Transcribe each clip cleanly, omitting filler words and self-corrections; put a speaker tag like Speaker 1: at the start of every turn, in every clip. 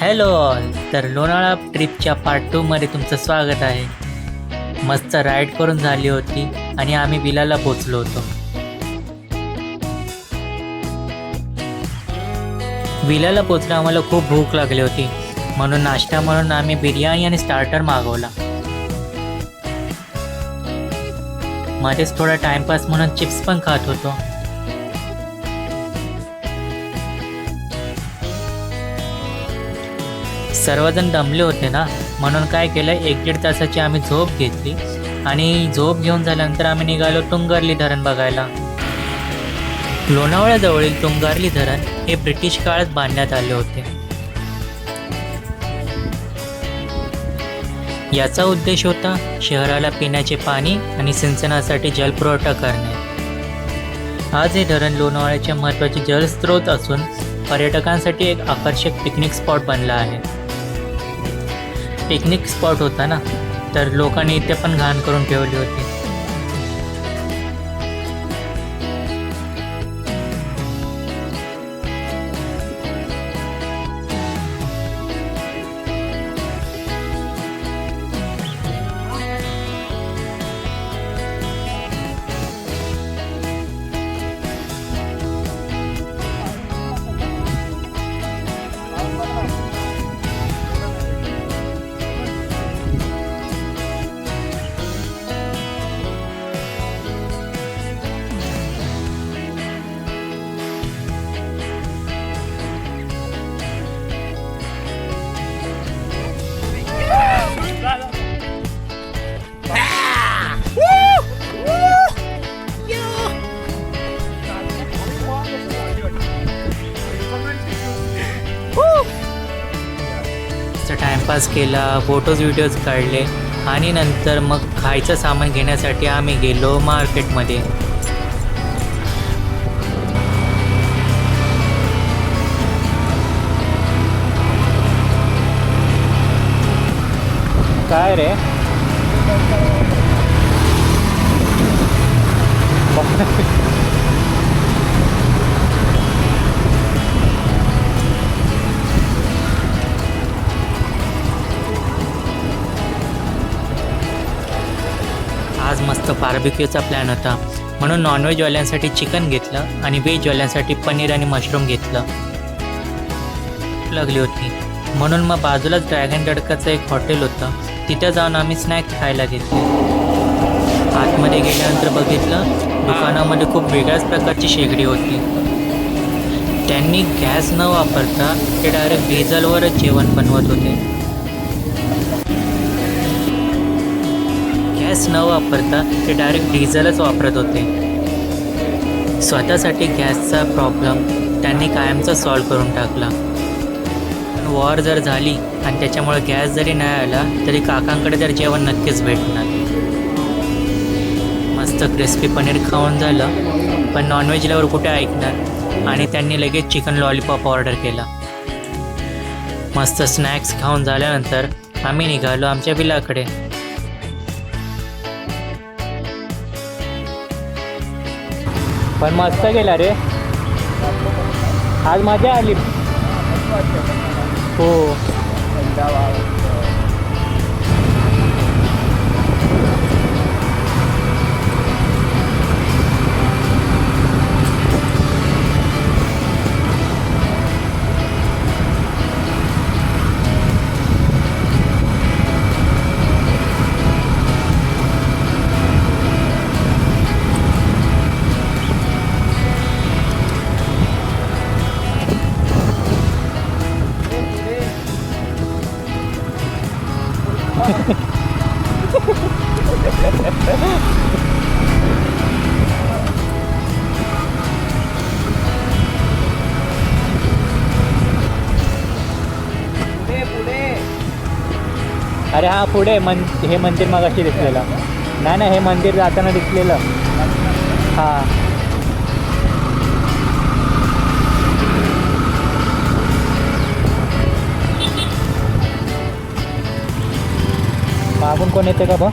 Speaker 1: Hello all. तर Lonavala ट्रिपच्या part 2 मध्ये तुमचं स्वागत आहे. मस्त राईड करून झाली होती आणि आम्ही विलाला पोचलो होतो. विलाला पोचलो आम्हाला खूप भूक लागली होती, म्हणून नाश्ता म्हणून आम्ही बिर्याणी आणि स्टार्टर मागवला. मध्येच थोडा टाइमपास म्हणून चिप्स पण खात होतो. सर्वजण दमले होते ना, म्हणून काय केलं, 1-1.5 तासाची आम्ही झोप घेतली आणि झोप घेऊन झाल्यानंतर आम्ही निघालो तुंगारली धरण बघायला. लोणावळ्याजवळील तुंगारली धरण हे ब्रिटिश काळात बांधण्यात आले होते. याचा उद्देश होता शहराला पिण्याचे पाणी आणि सिंचनासाठी जलपुरवठा करणे. आज हे धरण लोणावळ्याचे महत्त्वाचे जलस्रोत असून पर्यटकांसाठी एक आकर्षक पिकनिक स्पॉट बनला आहे. पिकनिक स्पॉट होता ना, तर लोकांनी इथे पण घाण करून ठेवली होती. टाइमपास केला, फोटोज व्हिडिओज काढले आणि नंतर मग खायचं सामान घेण्यासाठी आम्ही गेलो मार्केटमध्ये. काय रे, आज मस्त बार्बिक्यूचा प्लॅन होता, म्हणून नॉनव्हेजवाल्यांसाठी चिकन घेतलं आणि व्हेजवाल्यांसाठी पनीर आणि मशरूम घेतलं. लागली होती म्हणून मग बाजूलाच ड्रॅगन दडकाचं एक हॉटेल होतं, तिथं जाऊन आम्ही स्नॅक्स खायला घेतले. आतमध्ये गेल्यानंतर बघितलं, दुकानामध्ये खूप वेगळ्याच प्रकारची शेगडी होती. त्यांनी गॅस न वापरता ते डायरेक्ट डिझेलवरच जेवण बनवत होते. गॅस न वापरता ते डायरेक्ट डिझेलच वापरत होते. स्वतःसाठी गॅसचा प्रॉब्लेम त्यांनी कायमचा सॉल्व करून टाकला. वॉर जर झाली आणि त्याच्यामुळे गॅस जरी नाही आला तरी काकांकडे तर जेवण नक्कीच भेटणार. मस्त क्रिस्पी पनीर खाऊन झालं, पण नॉनव्हेज लवर कुठे ऐकणार, आणि त्यांनी लगेच चिकन लॉलीपॉप ऑर्डर केला. मस्त स्नॅक्स खाऊन झाल्यानंतर आम्ही निघालो आमच्या विलाकडे. पण मस्त गेला रे, आज मजा आली. हो, अरे हा पुढे हे मंदिर मगाशी दिसलेलं. नाही, हे मंदिर जाताना दिसलेलं. हां, मागून कोण येते का बघ.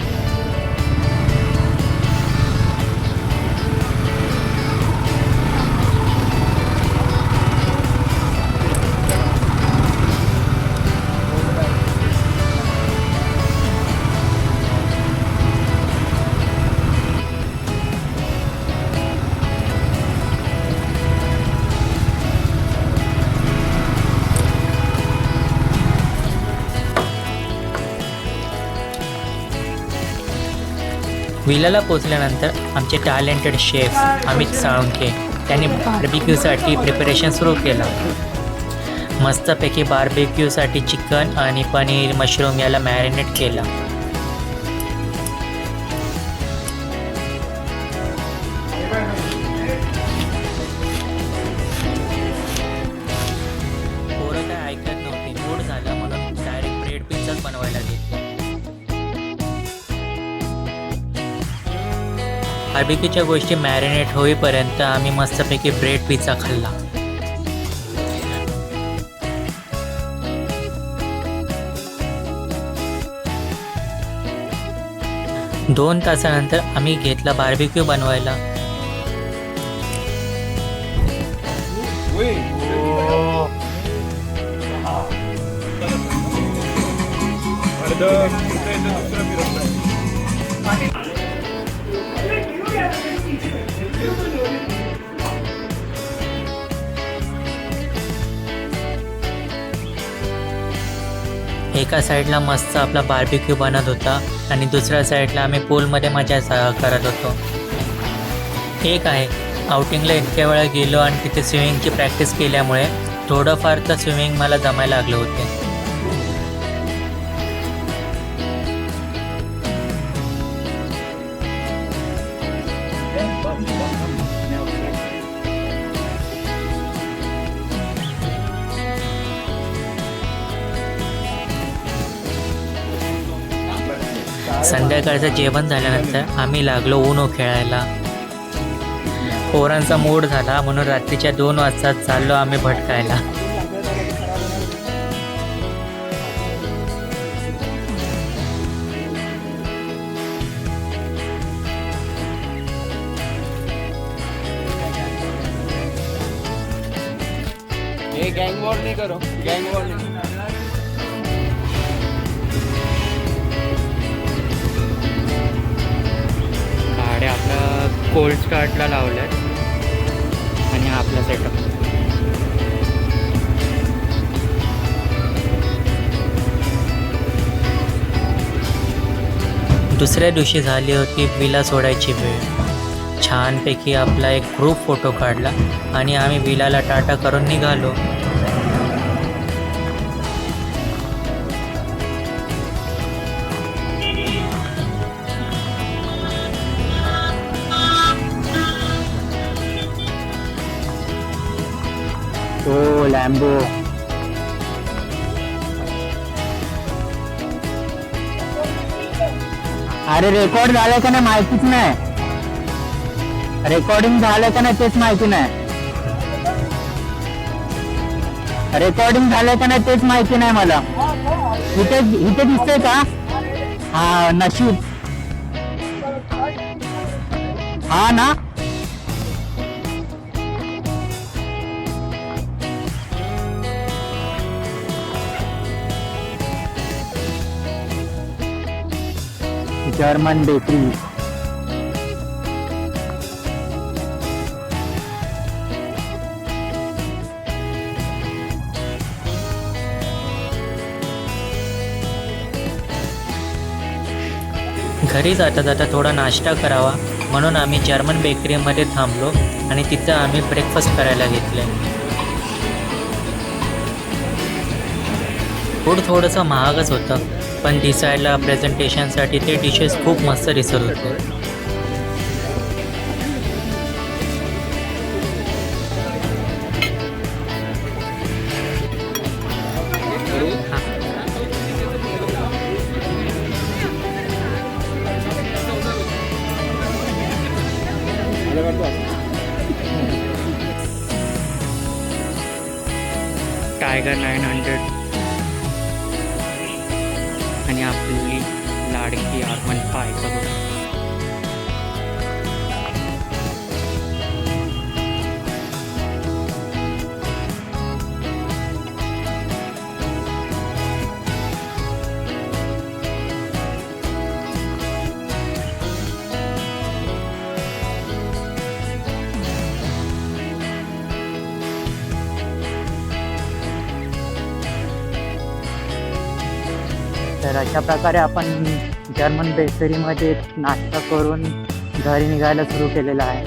Speaker 1: विलाला पोचल्यानंतर आमचे टॅलेंटेड शेफ अमित साळुंखे त्यांनी बार्बिक्यूसाठी प्रिपरेशन सुरू केलं. मस्तपैकी बार्बिक्यूसाठी चिकन आणि पनीर मशरूम याला मॅरिनेट केला. पोरं काय ऐकत नव्हती. मूड झाला म्हणून डायरेक्ट ब्रेड पिझ्झाच बनवायला घेतला. बार्बिक्यूच्या गोष्टी मॅरिनेट होईपर्यंत आम्ही मस्तपैकी ब्रेड पिझ्झा खाल्ला. दोन तासानंतर आम्ही घेतला बार्बिक्यू बनवायला. एका साईडला मस्त आपला बार्बिक्यू बनत होता आणि दुसऱ्या साईडला आम्ही पूलमध्ये मजा करत होतो. एक आहे, आउटिंगला इतक्या वेळा गेलो आणि तिथे स्विमिंगची प्रॅक्टिस केल्यामुळे थोडंफार तर स्विमिंग मला जमायला लागले होते. संध्याकाळचं जेवण झाल्यानंतर आम्ही लागलो उनो खेळायला. पोरांचा मूड झाला म्हणून रात्रीच्या 2 वाजता चाललो आम्ही भटकायला.
Speaker 2: गैंग वॉर नहीं करो, गैंग वॉर नहीं.
Speaker 1: गाड्या आपल्या कोल्ड स्टार्टला लावल्यात आणि हा आपला सेटअप. दुसऱ्या दिवशी झाली होती विला सोडायची वेळ. छानपैकी आपला एक ग्रुप फोटो काढला आणि आम्ही विलाला टाटा करून निघालो.
Speaker 2: ओ लॅम्बो. अरे रेकॉर्ड झालं का नाही माहितीच नाही. रेकॉर्डिंग झालं का नाही तेच माहिती नाही. रेकॉर्डिंग झालं का नाही तेच माहिती नाही मला. इथे इथे दिसतंय का? हा नशीब. हा ना. German bakery.
Speaker 1: घरी जाता जाता थोडा नाश्ता करावा म्हणून आम्ही जर्मन बेकरीमध्ये थांबलो आणि तिथं आम्ही ब्रेकफास्ट करायला घेतले. फूड थोडंसं महागच होतं पण दिसायला प्रेझेंटेशनसाठी ते डिशेस खूप मस्त दिसत होते. टायगर 900 आणि आपली लाडकी R15 बघा.
Speaker 2: तर अशा प्रकारे आपण जर्मन बेकरीमध्ये नाश्ता करून घरी निघायला सुरू केलेला आहे.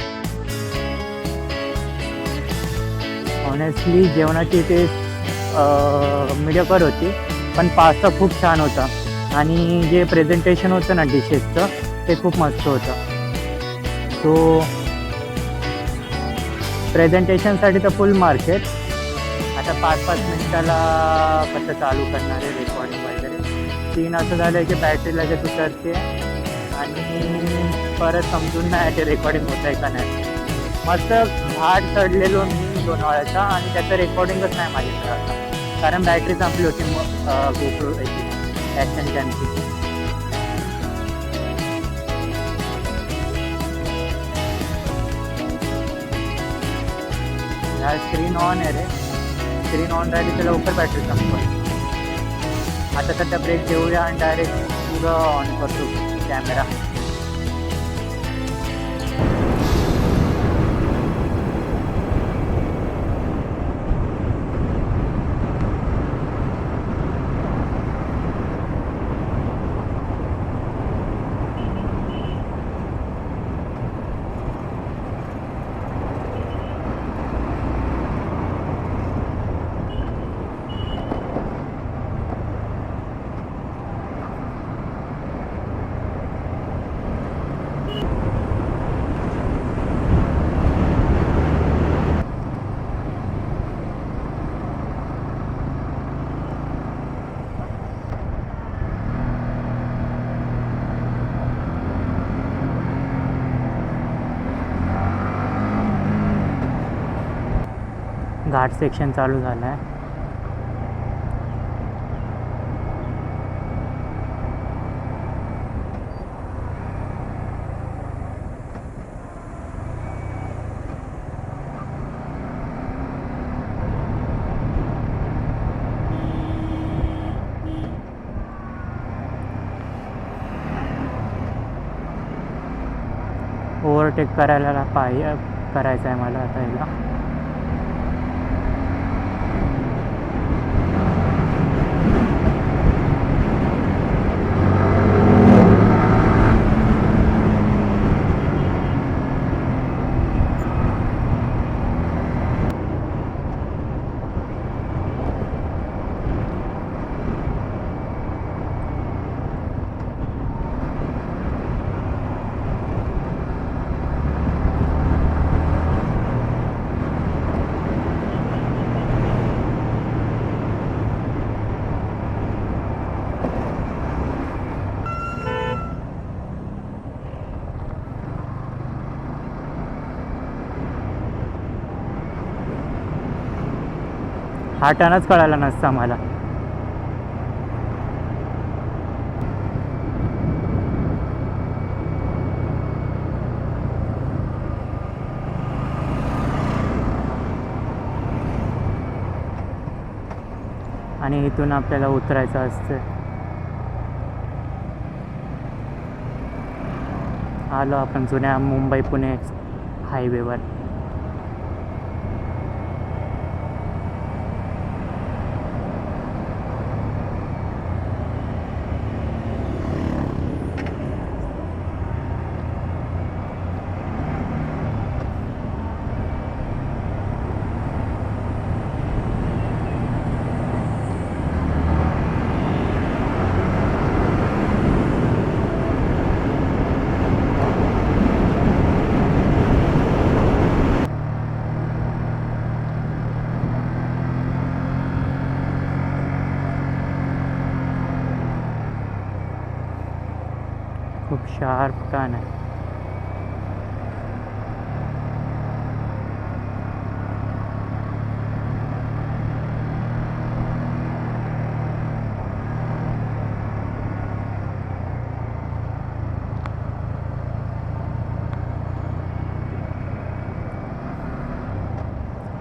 Speaker 2: ऑनेस्टली जेवणाची टेस्ट मीडियम होती, पण पास्ता खूप छान होता आणि जे प्रेझेंटेशन होतं ना डिशेसचं ते खूप मस्त होतं. सो प्रेझेंटेशनसाठी तर फुल मार्केट. आता 5-5 मिनिटाला कसं चालू करणार आहे रेकॉर्डिंग वगैरे. सीन असं झालं आहे की बॅटरी लगेच उतरते आणि परत समजून नाही येते रेकॉर्डिंग होत आहे का नाही. मस्त घाट चढलेलो मी लोणावळ्याचा आणि त्याचं रेकॉर्डिंगच नाही माझ्याकडे आता, कारण बॅटरी संपली होती गोप्रो ॲक्शन कॅमची. ह्या स्क्रीन ऑन आहे रे, स्क्रीन ऑन राहिली तर लवकर बॅटरी संपत. आता सध्या ब्रेक देऊया आणि डायरेक्ट पुढं ऑन करतो कॅमेरा. घाट सेक्शन चालू झालं आहे. ओव्हरटेक करायला करायचं आहे मला आता याला. हा टर्नच कळाला नसता मला. आणि इथून आपल्याला उतरायचं असतं. आलो आपण जुन्या मुंबई पुणे हायवेवर. खूप शार्प टर्न आहे.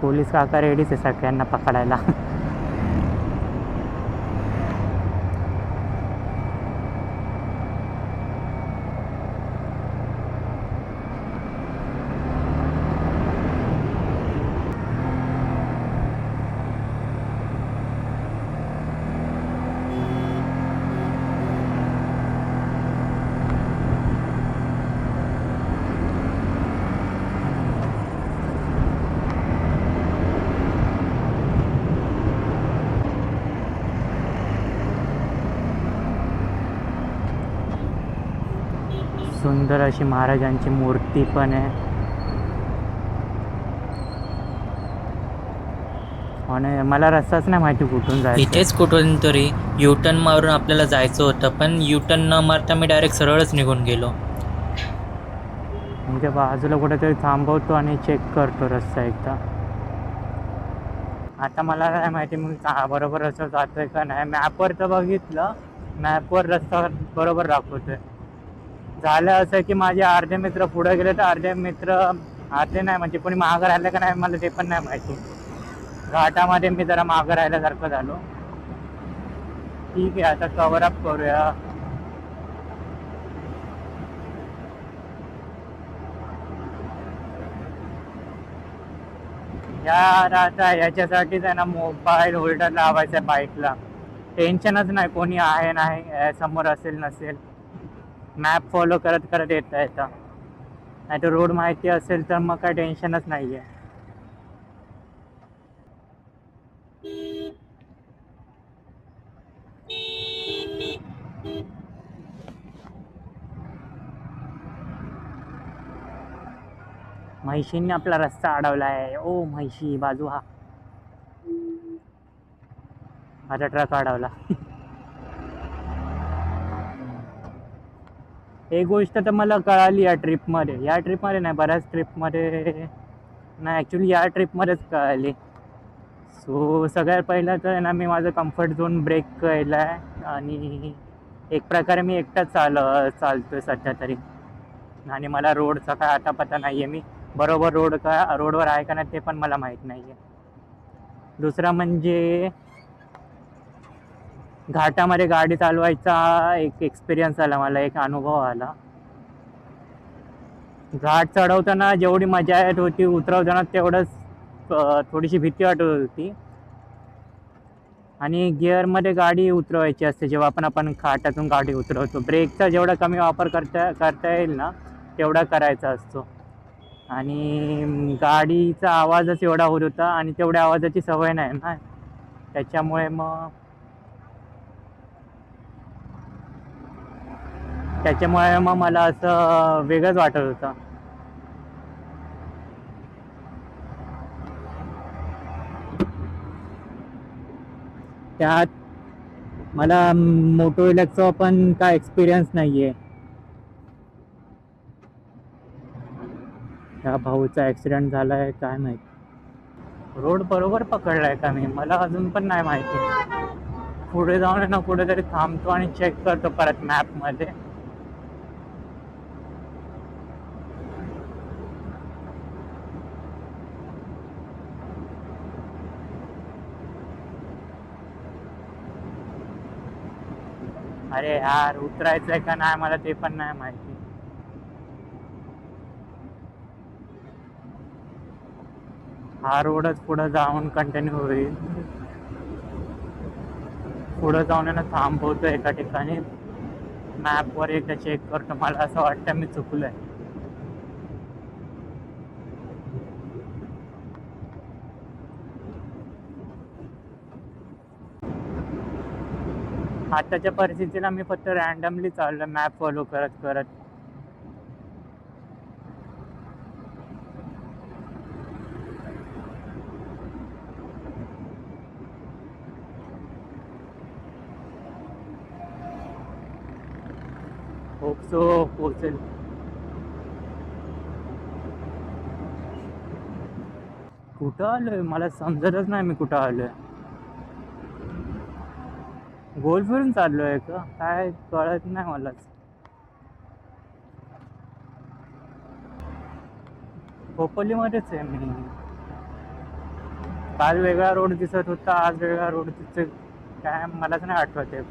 Speaker 2: पोलीस काका रेडीच आहे सगळ्यांना पकडायला. सुंदर अशी महाराजांची मूर्ती पण आहे. आणि मला रस्ताच नाही माहिती कुठून जायचं.
Speaker 1: इथेच कुठून तरी युटर्न मारून आपल्याला जायचं होतं, पण युटर्न न मारता मी डायरेक्ट सरळच निघून गेलो.
Speaker 2: म्हणजे बाजूला कुठेतरी थांबवतो आणि चेक करतो रस्ता एकदा. आता मला काय माहिती मग बरोबर रस्ता जातोय का नाही. मॅपवर तर बघितलं, मॅपवर रस्ता बरोबर दाखवतोय. झालं असं की माझे अर्धे मित्र पुढे गेले तर अर्धे नाही, म्हणजे कोणी मागं राहिलं का नाही मला ते पण नाही माहिती. घाटामध्ये मी जरा मागं राहिल्यासारखं झालो. ठीक आहे, आता कव्हर अप करूया. आता याच्यासाठीच आहे ना मोबाईल होल्डर लावायचा आहे बाईकला. टेन्शनच नाही कोणी आहे नाही समोर असेल नसेल. मॅप फॉलो करत करत येता येतं. नाही तर रोड माहिती असेल तर मग काय टेन्शनच नाही आहे. म्हैशींनी आपला रस्ता अडवला आहे. ओ म्हैशी बाजू हा. माझा ट्रक अडवला. एक गोष्ट तर मला कळाली या ट्रिपमध्ये नाही, बऱ्याच ट्रिपमध्ये नाही, ॲक्च्युली या ट्रिपमध्येच कळाली. सो सगळ्यात पहिलं तर ना मी माझं कम्फर्ट झोन ब्रेक केला आहे. आणि एक प्रकारे मी एकटाच चालतोय सध्या तरी. आणि मला रोडचा काय आता पत्ता नाही आहे. मी बरोबर रोडवर आहे का नाही ते पण मला माहीत नाही आहे. दुसरा म्हणजे घाटामध्ये गाडी चालवायचा एक एक्सपिरियन्स आला मला, एक अनुभव आला. घाट चढवताना जेवढी मजा येत होती, उतरवताना तेवढंच थोडीशी भीती वाटत होती. आणि गिअरमध्ये गाडी उतरवायची असते जेव्हा आपण घाटातून गाडी उतरवतो. ब्रेकचा जेवढा कमी वापर करता येईल ना तेवढा करायचा असतो. आणि गाडीचा आवाजच एवढा होत होता आणि तेवढ्या आवाजाची सवय नाही ना, त्याच्यामुळे मग मला असं वेगळंच वाटत होतं. त्यात मला मोटो इलेक्ट्रॉ पण काय एक्सपिरियन्स नाही आहे. त्या भाऊचा ॲक्सिडेंट झाला आहे काय माहिती. रोड बरोबर पकडलाय का मी, मला अजून पण नाही माहिती. पुढे जाऊन ना कुठेतरी थांबतो आणि चेक करतो परत मॅपमध्ये. अरे यार, उतरायचंय का नाही मला ते पण नाही माहिती. हा रोडच पुढे जाऊन कंटिन्यू होईल. पुढे जाऊन ना थांबवतो एका ठिकाणी. मॅपवर एकदा चेक करतो, मला असं वाटतं मी चुकलोय. आताच्या परिस्थितीला मी फक्त रॅन्डमली चाललो मॅप फॉलो करत करत. होप सो पोचेल. कुठं आलोय मला समजतच नाही मी कुठं आलोय. गोल फिरून चाललोय का काय कळत नाही मलाच. खोपोलीमध्येच आहे मी. काल वेगळा रोड दिसत होता, आज वेगळा रोड दिसत काय मलाच नाही आठवत आहे.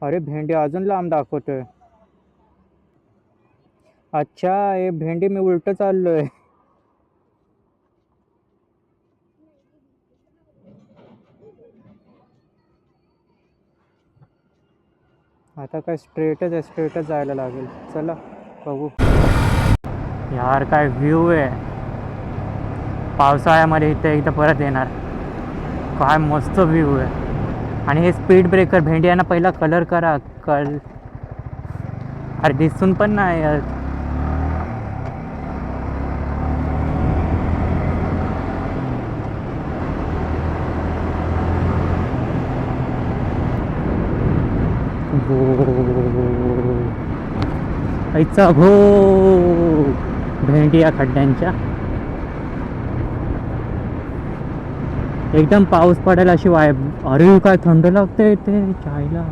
Speaker 2: अरे भेंडी अजून लांब दाखवतोय. अच्छा, हे भेंडी मी उलट चाललोय. आता काय स्ट्रेटच जायला लागेल. चला बघू. यार काय व्ह्यू आहे. पावसाळ्यामध्ये इथं एकदा परत येणार. काय मस्त व्ह्यू आहे. आणि हे स्पीड ब्रेकर भेंडियांना पहिला कलर करा. अरे दिसून पण नाही यार. ऐचा भो भेंडिया खड्ड्यांच्या. एकदम पाऊस पडेल अशी वाय. अरे काय थंड लागते ते चायला.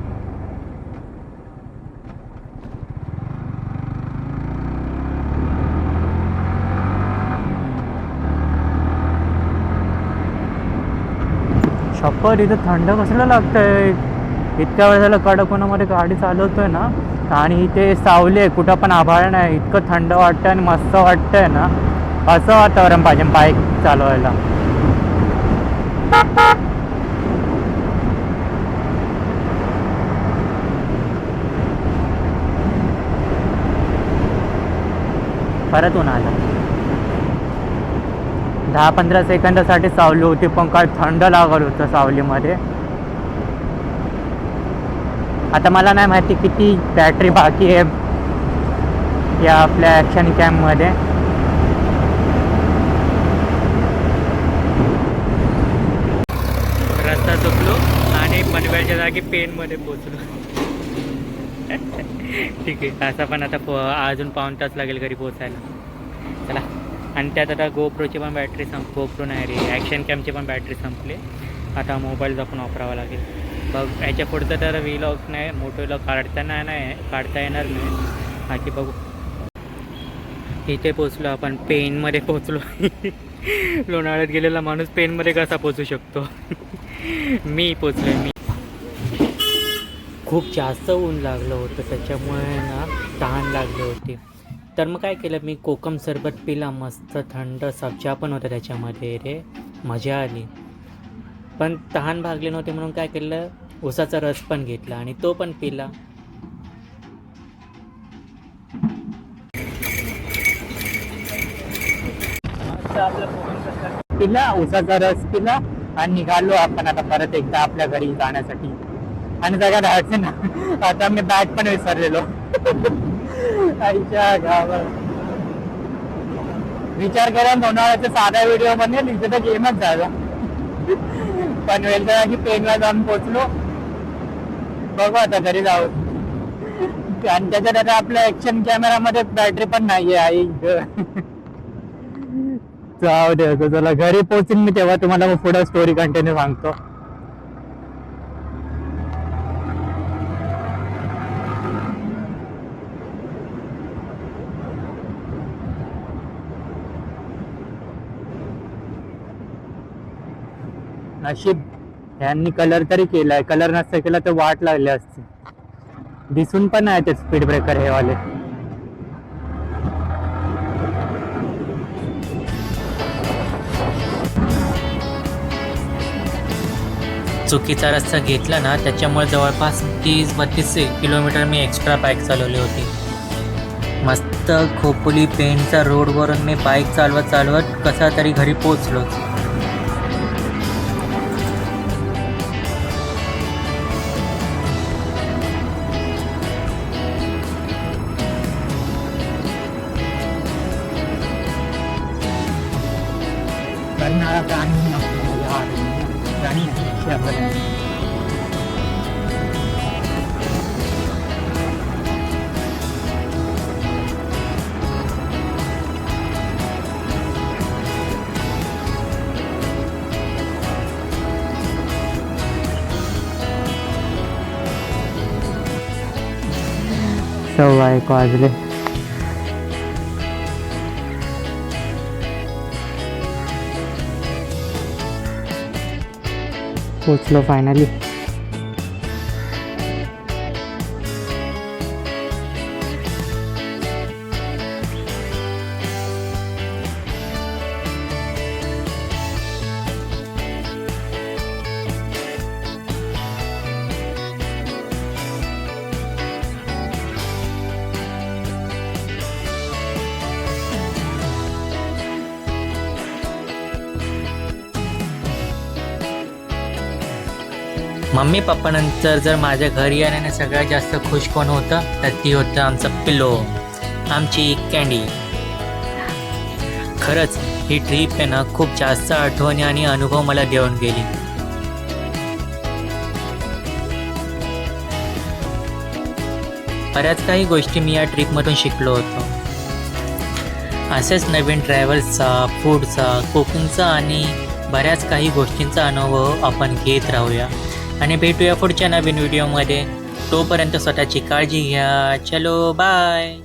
Speaker 2: शपथ इथं थंड कसलं लागतंय. इतक्या वेळ झालं कडकोणामध्ये गाडी चालवतोय ना. आणि इथे सावली आहे, कुठं पण आभाळ नाही. इतकं थंड वाटतं आणि मस्त वाटतंय ना. असं वातावरण पाहिजे बाईक चालवायला. परत ऊन आलं. 10-15 सेकंदासाठी सावली होती, पण काय थंड लागत होतं सावलीमध्ये. आता मला नाही माहिती किती बॅटरी बाकी आहे या आपल्या ॲक्शन कॅममध्ये. रस्ता चुकलो आणि पनवेलच्या जागी पेनमध्ये पोचलो. ठीक आहे, असं पण आता अजून पाऊण तास लागेल घरी पोचायला. चला. आणि त्यात आता गोप्रोची पण बॅटरी गोप्रो नाही रे, ॲक्शन कॅमची पण बॅटरी संपली. आता मोबाईल पण वापरावा लागेल. बघ याच्या पुढचं तर व्लॉग नाही, मोठं व्लॉग काढता येणार नाही. बाकी बघू. इथे पोचलो आपण, पेनमध्ये पोचलो. लोणावळ्यात गेलेला माणूस पेनमध्ये कसा पोचू शकतो. मी पोचलो. मी खूप जास्त ऊन लागलं होतं, त्याच्यामुळे ना तहान लागली होती. तर मग काय केलं, मी कोकम सरबत पिला. मस्त थंड सब्जा पण होता त्याच्यामध्ये रे, मजा आली. पण तहान भागली नव्हती म्हणून काय केलं, उसाचा रस पण घेतला आणि तो पण पिला. पिला उसाचा रस पिला आणि निघालो आपण आता परत एकदा आपल्या घरी जाण्यासाठी. आणि सगळ्यात अडचण ना, आता मी बॅग पण विसरलेलो. आईच्या गावात विचार करा, लोणावळ्याचा साधा व्हिडिओ बनेल, इथे तर गेमच झाला. पनवेलच्या जागी पेनला जाऊन पोचलो. बघू आता घरी जाऊ. आणि त्याच्यात आता आपल्या ऍक्शन कॅमेरामध्ये बॅटरी पण नाहीये. आई जाऊ दे. चला घरी पोहोचून मी तेव्हा तुम्हाला मग पुढे स्टोरी कंटिन्यू सांगतो. नशीब यांनी कलर तरी केलाय. कलर नसतं केला तर वाट लागली असती. दिसून पण नाही ते स्पीड ब्रेकर हे वाले.
Speaker 1: चुकीचा रस्ता घेतला ना, त्याच्यामुळे जवळपास 30-32 किलोमीटर मी एक्स्ट्रा बाईक चालवली होती. मस्त खोपोली पेनच्या रोडवरून मी बाईक चालवत कसा तरी घरी पोचलोच.
Speaker 2: सव्वा 1 वाजले. पोचलो फायनली.
Speaker 1: मम्मी पप्पानंतर जर माझ्या घरी आल्याने सगळ्यात जास्त खुश कोण होतं तर ती होतं आमचं पिल्लो, आमची कँडी. खरंच ही ट्रिप आहे ना खूप जास्त आठवणी आणि अनुभव मला देऊन गेली. बऱ्याच काही गोष्टी मी या ट्रिपमधून शिकलो होतो. असेच नवीन ट्रॅव्हल्सचा, फूडचा, कुकिंगचा आणि बऱ्याच काही गोष्टींचा अनुभव आपण घेत राहूया आणि भेटूया पुढच्या नवीन व्हिडिओमध्ये. तोपर्यंत स्वतःची काळजी घ्या. चलो बाय.